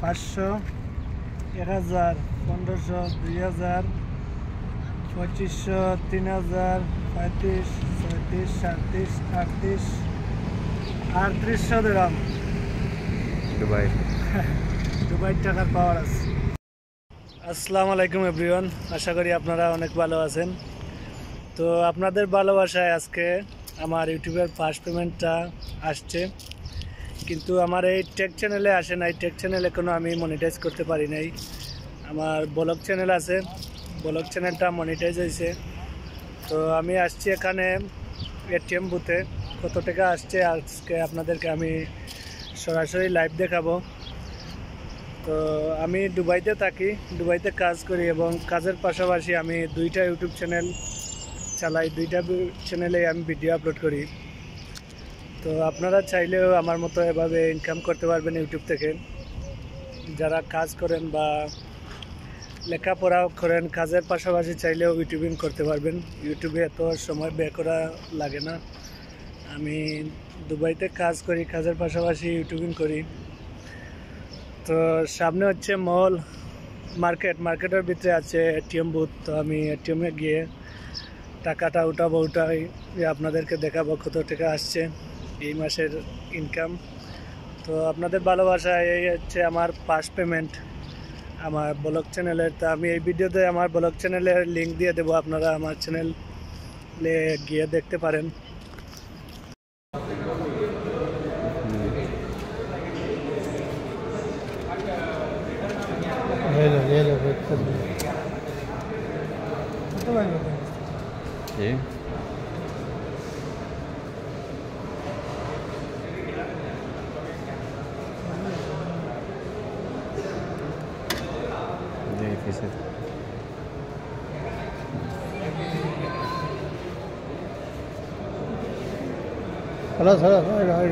500, 1000, 1500, 2000, 2500, 3000, 35, 36, 37, 38, 3800 dirham Dubai Dubai টাকার পাওয়ার আছে। আসসালামু আলাইকুম এভরিওয়ান, আশা করি আপনারা অনেক ভালো আছেন। তো আপনাদের ভালোবাসায় আজকে আমার ইউটিউবের ফার্স্ট পেমেন্টটা আসছে, কিন্তু আমার এই টেক চ্যানেলে আসে নাই। টেক চ্যানেল এখনও আমি মনিটাইজ করতে পারি নাই। আমার ব্লগ চ্যানেল আছে, ব্লগ চ্যানেলটা মনিটাইজ হয়েছে। তো আমি আসছি এখানে এটিএম বুথে, কত টাকা আসছে আজকে আপনাদেরকে আমি সরাসরি লাইভ দেখাবো। তো আমি দুবাইতে থাকি, দুবাইতে কাজ করি এবং কাজের পাশাপাশি আমি দুইটা ইউটিউব চ্যানেল চালাই, দুইটা চ্যানেলে আমি ভিডিও আপলোড করি। তো আপনারা চাইলেও আমার মতো এভাবে ইনকাম করতে পারবেন ইউটিউব থেকে। যারা কাজ করেন বা লেখাপড়াও করেন, কাজের পাশাপাশি চাইলেও ইউটিউবিং করতে পারবেন। ইউটিউবে এত সময় ব্যয় করা লাগে না। আমি দুবাইতে কাজ করি, কাজের পাশাপাশি ইউটিউবিং করি। তো সামনে হচ্ছে মল মার্কেটের ভিতরে আছে এটিএম বুথ। তো আমি এটিএমে গিয়ে টাকাটা উঠাবো, উঠাই আপনাদেরকে দেখাবো কত টাকা আসছে এই মাসের ইনকাম। তো আপনাদের ভালোবাসায় এই হচ্ছে আমার ফার্স্ট পেমেন্ট আমার ব্লগ চ্যানেলের। তো আমি এই ভিডিওতে আমার ব্লগ চ্যানেলের লিঙ্ক দিয়ে দেবো, আপনারা আমার চ্যানেলে গিয়ে দেখতে পারেন। ¿Sí? Difícil. خلاص خلاص، هاي